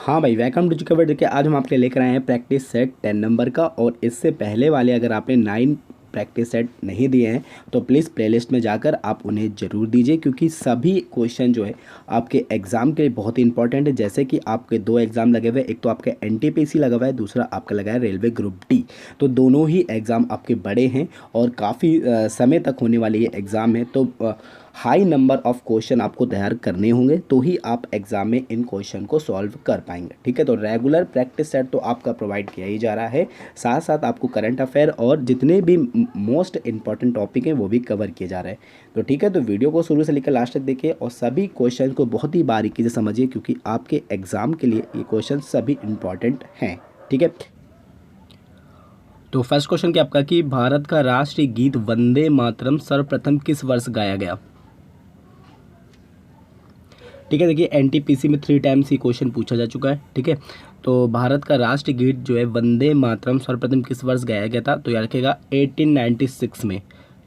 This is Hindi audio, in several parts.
हाँ भाई, वेलकम टू चिकवर। देखिए आज हम आपके लेकर आए हैं प्रैक्टिस सेट 10 नंबर का। और इससे पहले वाले अगर आपने 9 प्रैक्टिस सेट नहीं दिए हैं तो प्लीज़ प्लेलिस्ट में जाकर आप उन्हें ज़रूर दीजिए, क्योंकि सभी क्वेश्चन जो है आपके एग्ज़ाम के लिए बहुत ही इंपॉर्टेंट है। जैसे कि आपके दो एग्ज़ाम लगे हुए हैं, एक तो आपका एनटीपीसी लगा हुआ है, दूसरा आपका लगा है रेलवे ग्रुप डी। तो दोनों ही एग्ज़ाम आपके बड़े हैं और काफ़ी समय तक होने वाले ये एग्ज़ाम है। तो हाई नंबर ऑफ क्वेश्चन आपको तैयार करने होंगे तो ही आप एग्ज़ाम में इन क्वेश्चन को सॉल्व कर पाएंगे। ठीक है, तो रेगुलर प्रैक्टिस सेट तो आपका प्रोवाइड किया ही जा रहा है, साथ साथ आपको करंट अफेयर और जितने भी मोस्ट इंपॉर्टेंट टॉपिक हैं वो भी कवर किए जा रहे हैं। तो ठीक है, तो वीडियो को शुरू से लेकर लास्ट तक देखिए और सभी क्वेश्चन को बहुत ही बारीकी से समझिए, क्योंकि आपके एग्ज़ाम के लिए ये क्वेश्चन सभी इंपॉर्टेंट हैं। ठीक है, तो फर्स्ट क्वेश्चन क्या आपका कि भारत का राष्ट्रीय गीत वंदे मातरम सर्वप्रथम किस वर्ष गाया गया। ठीक है, देखिए एनटीपीसी में 3 टाइम्स ये क्वेश्चन पूछा जा चुका है। ठीक है, तो भारत का राष्ट्रीय गीत जो है वंदे मातरम सर्वप्रथम किस वर्ष गाया गया था, तो याद रखिएगा 1896 में।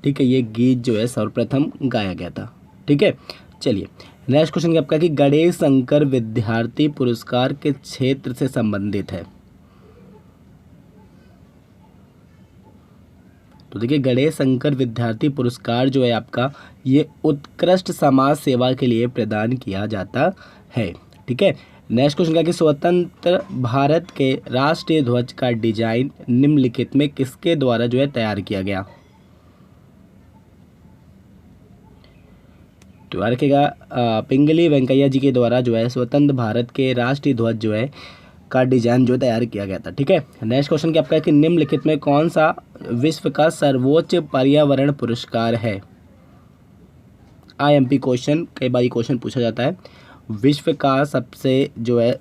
ठीक है, ये गीत जो है सर्वप्रथम गाया गया था। ठीक है, चलिए नेक्स्ट क्वेश्चन आपका कि गणेश शंकर विद्यार्थी पुरस्कार के क्षेत्र से संबंधित है। तो देखिए गणेश शंकर विद्यार्थी पुरस्कार जो है आपका ये उत्कृष्ट समाज सेवा के लिए प्रदान किया जाता है। ठीक है, नेक्स्ट क्वेश्चन क्या कि स्वतंत्र भारत के राष्ट्रीय ध्वज का डिजाइन निम्नलिखित में किसके द्वारा जो है तैयार किया गया। तो याद रखिएगा पिंगली वेंकैया जी के द्वारा जो है स्वतंत्र भारत के राष्ट्रीय ध्वज जो है का डिजाइन जो तैयार किया गया था। ठीक है, नेक्स्ट क्वेश्चन क्या आपका है कि निम्नलिखित में कौन सा विश्व का सर्वोच्च पर्यावरण पुरस्कार है। आईएमपी क्वेश्चन, कई बार क्वेश्चन पूछा जाता है। विश्व का सबसे जो है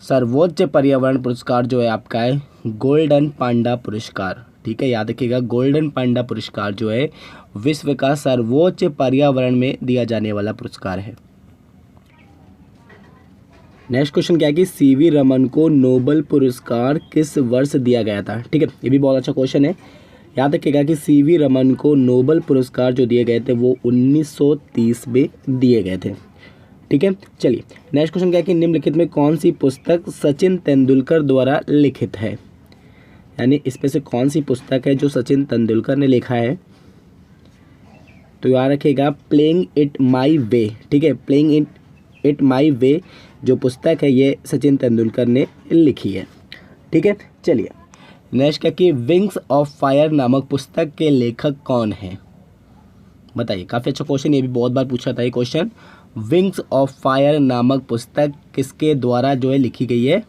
सर्वोच्च पर्यावरण पुरस्कार जो है आपका है गोल्डन पांडा पुरस्कार। ठीक है, याद रखिएगा गोल्डन पांडा पुरस्कार जो है विश्व का सर्वोच्च पर्यावरण में दिया जाने वाला पुरस्कार है। नेक्स्ट क्वेश्चन क्या है कि सीवी रमन को नोबेल पुरस्कार किस वर्ष दिया गया था। ठीक है, ये भी बहुत अच्छा क्वेश्चन है। याद रखिएगा कि सीवी रमन को नोबेल पुरस्कार जो दिए गए थे वो 1930 में दिए गए थे। ठीक है, चलिए नेक्स्ट क्वेश्चन क्या है कि निम्नलिखित में कौन सी पुस्तक सचिन तेंदुलकर द्वारा लिखित है। यानी इसमें से कौन सी पुस्तक है जो सचिन तेंदुलकर ने लिखा है। तो याद रखिएगा प्लेइंग इट माई वे। ठीक है, प्लेइंग इट माई वे जो पुस्तक है ये सचिन तेंदुलकर ने लिखी है। ठीक है, चलिए नेक्स्ट क्या कि विंग्स ऑफ फायर नामक पुस्तक के लेखक कौन हैं। बताइए, काफ़ी अच्छा क्वेश्चन, ये भी बहुत बार पूछा था ये क्वेश्चन। विंग्स ऑफ फायर नामक पुस्तक किसके द्वारा जो है लिखी गई है।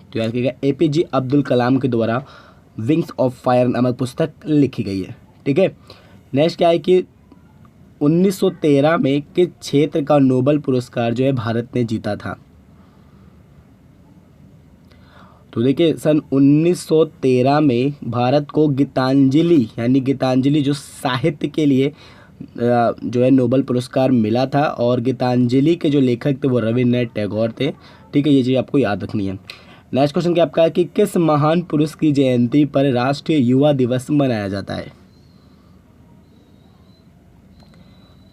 तो याद रखिएगा एपीजे अब्दुल कलाम के द्वारा विंग्स ऑफ फायर नामक पुस्तक लिखी गई है। ठीक है, नेक्स्ट क्या है कि 1913 में किस क्षेत्र का नोबेल पुरस्कार जो है भारत ने जीता था। तो देखिए सन 1913 में भारत को गीतांजलि यानी गीतांजलि जो साहित्य के लिए जो है नोबेल पुरस्कार मिला था, और गीतांजलि के जो लेखक थे वो रविन्द्रनाथ टैगोर थे। ठीक है, ये चीज़ आपको याद रखनी है। नेक्स्ट क्वेश्चन क्या आपका है कि किस महान पुरुष की जयंती पर राष्ट्रीय युवा दिवस मनाया जाता है।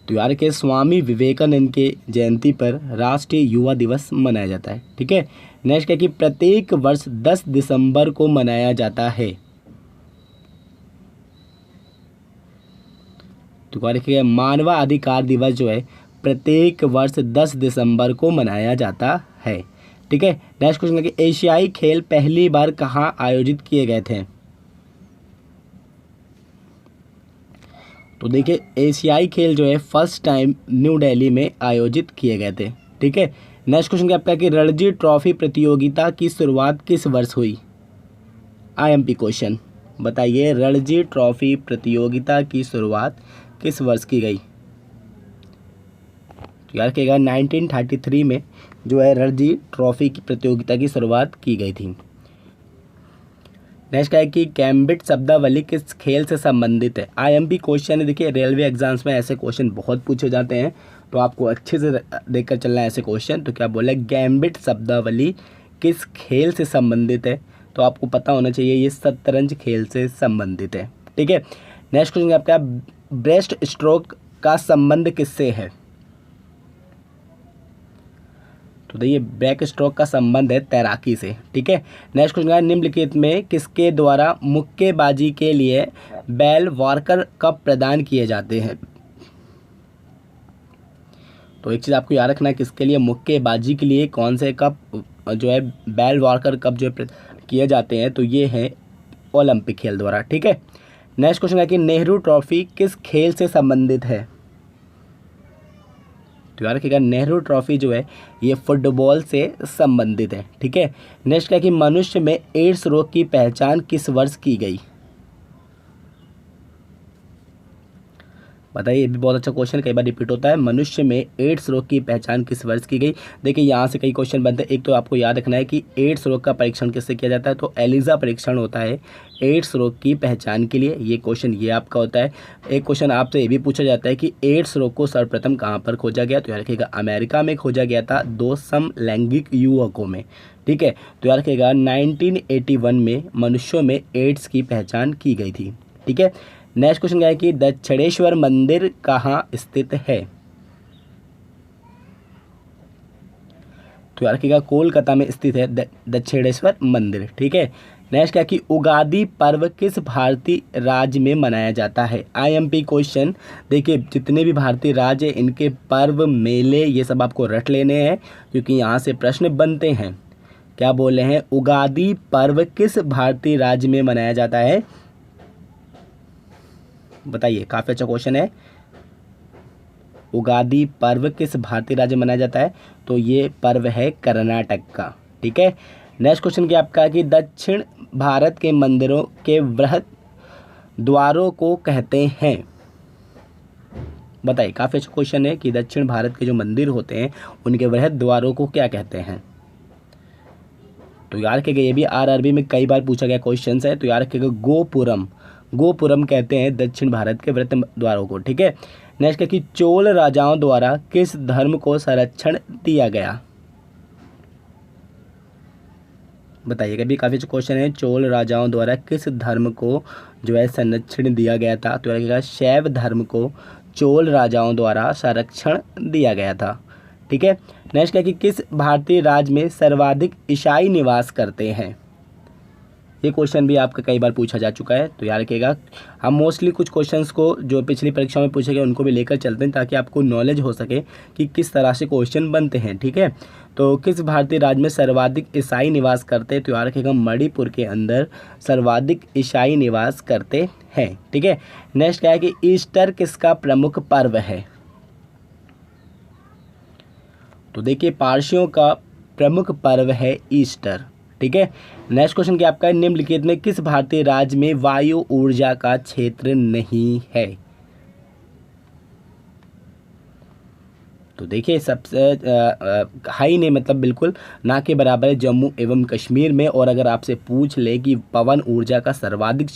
तो यार के स्वामी विवेकानंद के जयंती पर राष्ट्रीय युवा दिवस मनाया जाता है। ठीक है, नेक्स्ट क्या कि प्रत्येक वर्ष 10 दिसंबर को मनाया जाता है। तो क्या रखिएगा मानवाधिकार दिवस जो है प्रत्येक वर्ष 10 दिसंबर को मनाया जाता है। ठीक है, नेक्स्ट क्वेश्चन है कि एशियाई खेल पहली बार कहाँ आयोजित किए गए थे। तो देखिए एशियाई खेल जो है फर्स्ट टाइम न्यू दिल्ली में आयोजित किए गए थे। ठीक है, नेक्स्ट क्वेश्चन क्या आपका कि रणजी ट्रॉफी प्रतियोगिता की शुरुआत किस वर्ष हुई। आईएमपी क्वेश्चन, बताइए रणजी ट्रॉफी प्रतियोगिता की शुरुआत किस वर्ष की गई। तो याद रखिएगा 1933 में जो है रणजी ट्रॉफी की प्रतियोगिता की शुरुआत की गई थी। नेक्स्ट है कि गैम्बिट शब्दावली किस खेल से संबंधित है। आईएमपी क्वेश्चन है। देखिए रेलवे एग्जाम्स में ऐसे क्वेश्चन बहुत पूछे जाते हैं, तो आपको अच्छे से देखकर चलना है ऐसे क्वेश्चन। तो क्या बोला गैम्बिट शब्दावली किस खेल से संबंधित है, तो आपको पता होना चाहिए ये शतरंज खेल से संबंधित है। ठीक है, नेक्स्ट क्वेश्चन आपका ब्रेस्ट स्ट्रोक का संबंध किससे है। तो देखिए बैक स्ट्रोक का संबंध है तैराकी से। ठीक है, नेक्स्ट क्वेश्चन है निम्नलिखित में किसके द्वारा मुक्केबाजी के लिए बेल वॉकर कप प्रदान किए जाते हैं। तो एक चीज़ आपको याद रखना है, किसके लिए मुक्केबाजी के लिए कौन से कप जो है बेल वॉकर कप जो है किए जाते हैं, तो ये है ओलंपिक खेल द्वारा। ठीक है, नेक्स्ट क्वेश्चन है कि नेहरू ट्रॉफी किस खेल से संबंधित है। तो याद रखिएगा नेहरू ट्रॉफी जो है ये फुटबॉल से संबंधित है। ठीक है, नेक्स्ट है कि मनुष्य में एड्स रोग की पहचान किस वर्ष की गई। बताइए, ये भी बहुत अच्छा क्वेश्चन, कई बार रिपीट होता है। मनुष्य में एड्स रोग की पहचान किस वर्ष की गई। देखिए यहाँ से कई क्वेश्चन बनते हैं। एक तो आपको याद रखना है कि एड्स रोग का परीक्षण किससे किया जाता है, तो एलिजा परीक्षण होता है एड्स रोग की पहचान के लिए। ये क्वेश्चन ये आपका होता है। एक क्वेश्चन आपसे ये भी पूछा जाता है कि एड्स रोग को सर्वप्रथम कहाँ पर खोजा गया, तो याद रखिएगा अमेरिका में खोजा गया था 2 समलैंगिक युवकों में। ठीक है, तो याद रखिएगा 1981 में मनुष्यों में एड्स की पहचान की गई थी। ठीक है, नेक्स्ट क्वेश्चन क्या है कि दक्षिणेश्वर मंदिर कहाँ स्थित है। तो याद रखिएगा कोलकाता में स्थित है दक्षिणेश्वर मंदिर। ठीक है, नेक्स्ट क्या है कि उगादी पर्व किस भारतीय राज्य में मनाया जाता है। IMP question. देखिए जितने भी भारतीय राज्य हैं इनके पर्व मेले ये सब आपको रट लेने हैं, क्योंकि यहाँ से प्रश्न बनते हैं। क्या बोल रहे हैं, उगादी पर्व किस भारतीय राज्य में मनाया जाता है। बताइए, काफ़ी अच्छा क्वेश्चन है। उगादी पर्व किस भारतीय राज्य में मनाया जाता है, तो ये पर्व है कर्नाटक का। ठीक है, नेक्स्ट क्वेश्चन क्या आपका कि दक्षिण भारत के मंदिरों के वृहद द्वारों को कहते हैं। बताइए, काफ़ी अच्छा क्वेश्चन है कि दक्षिण भारत के जो मंदिर होते हैं उनके वृहद द्वारों को क्या कहते हैं। तो याद रखिएगा ये भी आरआरबी में कई बार पूछा गया क्वेश्चन है। तो याद रखिएगा गोपुरम कहते हैं दक्षिण भारत के वृहद द्वारों को। ठीक है, नेक्स्ट है कि चोल राजाओं द्वारा किस धर्म को संरक्षण दिया गया। बताइएगा, भी काफ़ी अच्छा क्वेश्चन है। चोल राजाओं द्वारा किस धर्म को जो है संरक्षण दिया गया था, तो याद शैव धर्म को चोल राजाओं द्वारा संरक्षण दिया गया था। ठीक है, नेक्स्ट है कि किस भारतीय राज्य में सर्वाधिक ईसाई निवास करते हैं। ये क्वेश्चन भी आपका कई बार पूछा जा चुका है। तो याद रखिएगा हम मोस्टली कुछ क्वेश्चंस को जो पिछली परीक्षा में पूछे गए उनको भी लेकर चलते हैं, ताकि आपको नॉलेज हो सके कि किस तरह से क्वेश्चन बनते हैं। ठीक है, तो किस भारतीय राज्य में सर्वाधिक ईसाई निवास करते हैं, तो याद रखिएगा मणिपुर के अंदर सर्वाधिक ईसाई निवास करते हैं। ठीक है, नेक्स्ट क्या है कि ईस्टर किसका प्रमुख पर्व है। तो देखिए पारसियों का प्रमुख पर्व है ईस्टर। ठीक है, नेक्स्ट क्वेश्चन क्या आपका निम्नलिखित में किस भारतीय राज्य में वायु ऊर्जा का क्षेत्र नहीं है। तो देखिए सबसे हाई नहीं, मतलब बिल्कुल ना के बराबर है जम्मू एवं कश्मीर में। और अगर आपसे पूछ ले कि पवन ऊर्जा का सर्वाधिक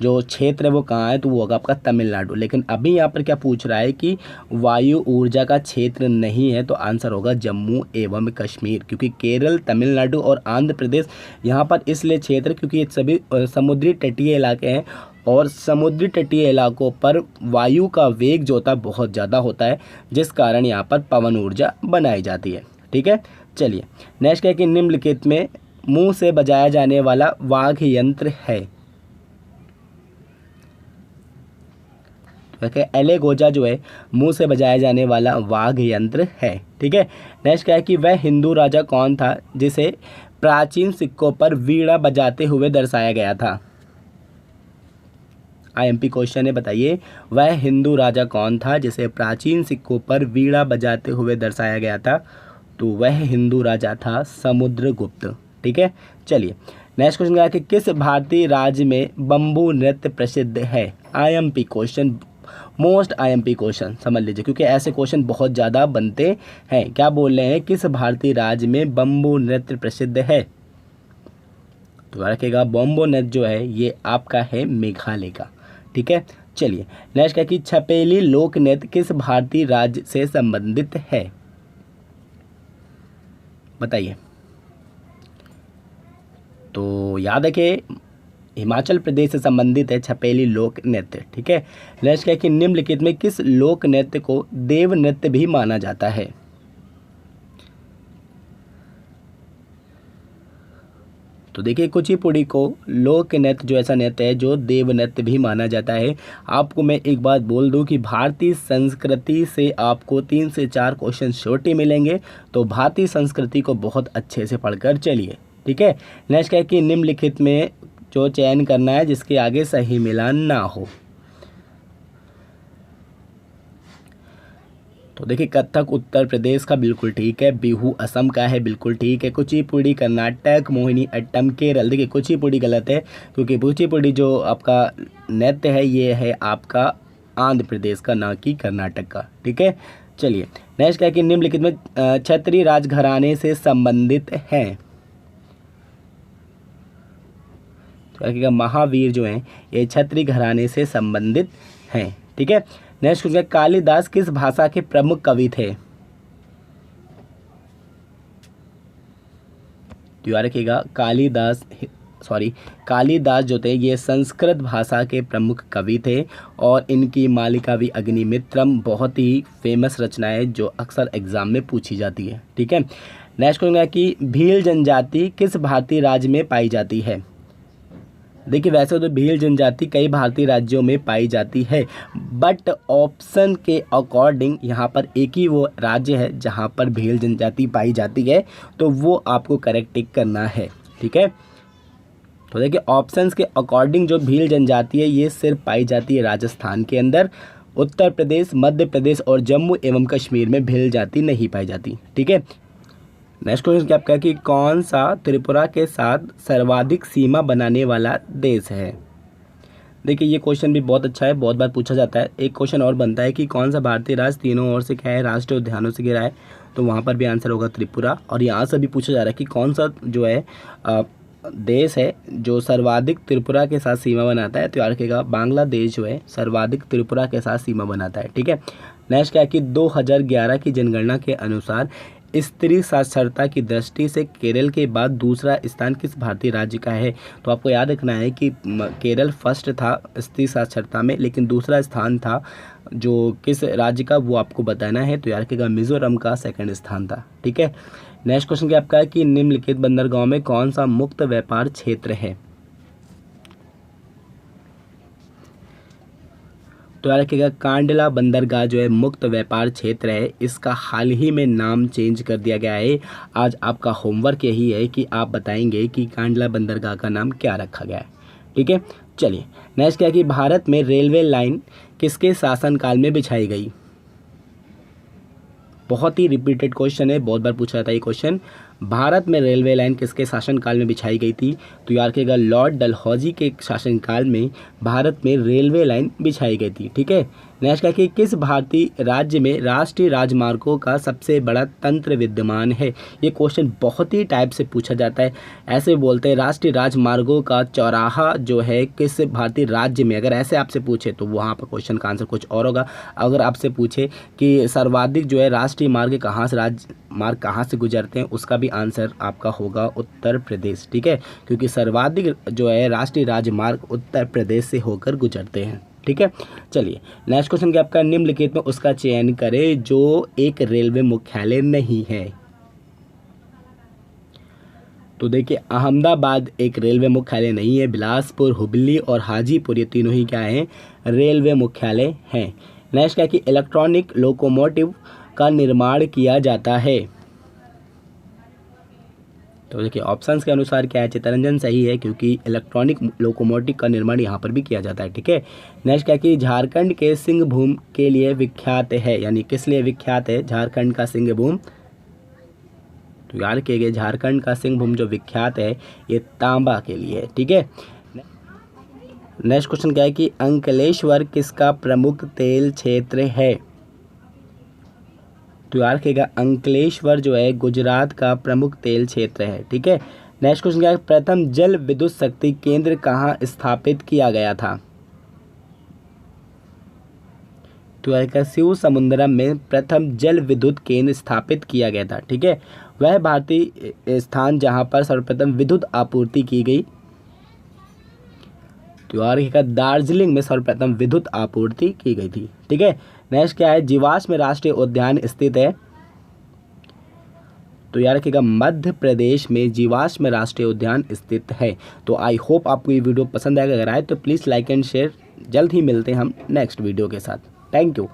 जो क्षेत्र है वो कहाँ है, तो वो होगा आपका तमिलनाडु। लेकिन अभी यहाँ पर क्या पूछ रहा है कि वायु ऊर्जा का क्षेत्र नहीं है, तो आंसर होगा जम्मू एवं कश्मीर। क्योंकि केरल, तमिलनाडु और आंध्र प्रदेश यहाँ पर इसलिए क्षेत्र क्योंकि ये सभी समुद्री तटीय इलाके हैं, और समुद्री तटीय इलाकों पर वायु का वेग जो होता है बहुत ज़्यादा होता है, जिस कारण यहाँ पर पवन ऊर्जा बनाई जाती है। ठीक है, चलिए नेक्स्ट है कि निम्नलिखित में मुंह से बजाया जाने वाला वाद्य यंत्र है। एलेगोजा जो है मुंह से बजाया जाने वाला वाद्य यंत्र है। ठीक है, नेक्स्ट क्या है कि वह हिंदू राजा कौन था जिसे प्राचीन सिक्कों पर वीणा बजाते हुए दर्शाया गया था। आईएमपी क्वेश्चन है, बताइए वह हिंदू राजा कौन था जिसे प्राचीन सिक्कों पर वीणा बजाते हुए दर्शाया गया था। तो वह हिंदू राजा था समुद्रगुप्त। ठीक है, चलिए नेक्स्ट क्वेश्चन क्या कि किस भारतीय राज्य में बम्बू नृत्य प्रसिद्ध है। IMP question, most IMP question समझ लीजिए, क्योंकि ऐसे क्वेश्चन बहुत ज़्यादा बनते हैं। क्या बोल रहे हैं, किस भारतीय राज्य में बम्बू नृत्य प्रसिद्ध है। तो रखिएगा बम्बू नृत्य जो है ये आपका है मेघालय का। ठीक है, चलिए नेक्स्ट क्या कि छपेली लोक नृत्य किस भारतीय राज्य से संबंधित है। बताइए। तो याद रखिए हिमाचल प्रदेश से संबंधित है छपेली लोक नृत्य। ठीक है, नेक्स्ट क्या कि निम्नलिखित में किस लोक नृत्य को देव नृत्य भी माना जाता है। तो देखिए कुचिपुड़ी को लोक नृत्य जो ऐसा नृत्य है जो देव नृत्य भी माना जाता है। आपको मैं एक बात बोल दूं कि भारतीय संस्कृति से आपको 3 से 4 क्वेश्चन छोटे मिलेंगे, तो भारतीय संस्कृति को बहुत अच्छे से पढ़कर चलिए, ठीक है। नेक्स्ट है कि निम्नलिखित में जो चयन करना है जिसके आगे सही मिलान ना हो। तो देखिए कथक उत्तर प्रदेश का बिल्कुल ठीक है, बिहू असम का है बिल्कुल ठीक है, कुचिपुड़ी कर्नाटक, मोहिनी अट्टम केरल। देखिए कुचिपुड़ी गलत है क्योंकि कुचिपुड़ी जो आपका नृत्य है ये है आपका आंध्र प्रदेश का, ना कि कर्नाटक का, ठीक है। चलिए नेक्स्ट क्या है कि निम्नलिखित में क्षत्रिय राजघराने से संबंधित हैं। तो महावीर जो हैं ये क्षत्रिय घराने से संबंधित हैं, ठीक है। नेक्स्ट क्वेश्चन, कालिदास किस भाषा के प्रमुख कवि थे? तो याद रखिएगा कालिदास जो थे ये संस्कृत भाषा के प्रमुख कवि थे और इनकी मालिकावी अग्निमित्रम बहुत ही फेमस रचना है जो अक्सर एग्जाम में पूछी जाती है, ठीक है। नेक्स्ट क्वेश्चन है कि भील जनजाति किस भारतीय राज्य में पाई जाती है? देखिए वैसे तो भील जनजाति कई भारतीय राज्यों में पाई जाती है, बट ऑप्शन के अकॉर्डिंग यहाँ पर एक ही वो राज्य है जहाँ पर भील जनजाति पाई जाती है, तो वो आपको करेक्ट टिक करना है, ठीक है। तो देखिए ऑप्शंस के अकॉर्डिंग जो भील जनजाति है ये सिर्फ पाई जाती है राजस्थान के अंदर, उत्तर प्रदेश, मध्य प्रदेश और जम्मू एवं कश्मीर में भील जाति नहीं पाई जाती, ठीक है। नेक्स्ट क्वेश्चन क्या आपका कि कौन सा त्रिपुरा के साथ सर्वाधिक सीमा बनाने वाला देश है? देखिए ये क्वेश्चन भी बहुत अच्छा है, बहुत बार पूछा जाता है। एक क्वेश्चन और बनता है कि कौन सा भारतीय राज्य तीनों ओर से क्या है राष्ट्रीय उद्यानों से घिरा है, तो वहाँ पर भी आंसर होगा त्रिपुरा। और यहाँ से भी पूछा जा रहा है कि कौन सा जो है देश है जो सर्वाधिक त्रिपुरा के साथ सीमा बनाता है, तो याद रखिएगा बांग्लादेश जो है सर्वाधिक त्रिपुरा के साथ सीमा बनाता है, ठीक है। नेक्स्ट क्या है कि 2011 की जनगणना के अनुसार स्त्री साक्षरता की दृष्टि से केरल के बाद दूसरा स्थान किस भारतीय राज्य का है? तो आपको याद रखना है कि केरल फर्स्ट था स्त्री साक्षरता में, लेकिन दूसरा स्थान था जो किस राज्य का वो आपको बताना है, तो याद रखिएगा मिजोरम का सेकंड स्थान था, ठीक है। नेक्स्ट क्वेश्चन क्या आपका है कि निम्नलिखित बंदरगाह में कौन सा मुक्त व्यापार क्षेत्र है? तो याद रखिएगा कांडला बंदरगाह जो है मुक्त व्यापार क्षेत्र है, इसका हाल ही में नाम चेंज कर दिया गया है। आज आपका होमवर्क यही है कि आप बताएंगे कि कांडला बंदरगाह का नाम क्या रखा गया है, ठीक है। चलिए नेक्स्ट क्या है कि भारत में रेलवे लाइन किसके शासनकाल में बिछाई गई? बहुत ही रिपीटेड क्वेश्चन है, बहुत बार पूछा जाता है ये क्वेश्चन। भारत में रेलवे लाइन किसके शासनकाल में बिछाई गई थी? तो याद रखिएगा लॉर्ड डलहौजी के शासनकाल में भारत में रेलवे लाइन बिछाई गई थी, ठीक है। नेक्स्ट क्या कि किस भारतीय राज्य में राष्ट्रीय राजमार्गों का सबसे बड़ा तंत्र विद्यमान है? ये क्वेश्चन बहुत ही टाइप से पूछा जाता है। ऐसे बोलते हैं राष्ट्रीय राजमार्गों का चौराहा जो है किस भारतीय राज्य में, अगर ऐसे आपसे पूछे तो वहाँ पर क्वेश्चन का आंसर कुछ और होगा। अगर आपसे पूछे कि सर्वाधिक जो है राष्ट्रीय मार्ग कहाँ से गुजरते हैं, उसका भी आंसर आपका होगा उत्तर प्रदेश, ठीक है, क्योंकि सर्वाधिक जो है राष्ट्रीय राजमार्ग उत्तर प्रदेश से होकर गुजरते हैं, ठीक है। चलिए नेक्स्ट क्वेश्चन क्या आपका निम्नलिखित में उसका चयन करें जो एक रेलवे मुख्यालय नहीं है। तो देखिए अहमदाबाद एक रेलवे मुख्यालय नहीं है, बिलासपुर, हुबली और हाजीपुर ये तीनों ही क्या हैं रेलवे मुख्यालय हैं। नेक्स्ट क्या कि इलेक्ट्रॉनिक लोकोमोटिव का निर्माण किया जाता है। तो देखिए ऑप्शंस के अनुसार क्या है चित्तरंजन सही है क्योंकि इलेक्ट्रॉनिक लोकोमोटिव का निर्माण यहाँ पर भी किया जाता है, ठीक है। नेक्स्ट क्या कि झारखंड के सिंहभूम के लिए विख्यात है, यानी किस लिए विख्यात है झारखंड का सिंहभूम? तो याद रखिएगा झारखंड का सिंहभूम जो विख्यात है ये तांबा के लिए है, ठीक है। नेक्स्ट क्वेश्चन क्या है कि अंकलेश्वर किसका प्रमुख तेल क्षेत्र है? तो याद रखिएगा अंकलेश्वर जो है गुजरात का प्रमुख तेल क्षेत्र है, ठीक है। नेक्स्ट क्वेश्चन क्या है प्रथम जल विद्युत शक्ति केंद्र कहाँ स्थापित किया गया था? तो याद शिव समुद्रम में प्रथम जल विद्युत केंद्र स्थापित किया गया था, ठीक है। वह भारतीय स्थान जहाँ पर सर्वप्रथम विद्युत आपूर्ति की गई, तो याद रखिएगा दार्जिलिंग में सर्वप्रथम विद्युत आपूर्ति की गई थी, ठीक है। नेक्स्ट क्या है जीवाश्म राष्ट्रीय उद्यान स्थित है? तो याद रखिएगा मध्य प्रदेश में जीवाश्म राष्ट्रीय उद्यान स्थित है। तो आई होप आपको ये वीडियो पसंद आएगा, अगर आए तो प्लीज़ लाइक एंड शेयर। जल्द ही मिलते हैं हम नेक्स्ट वीडियो के साथ। Thank you.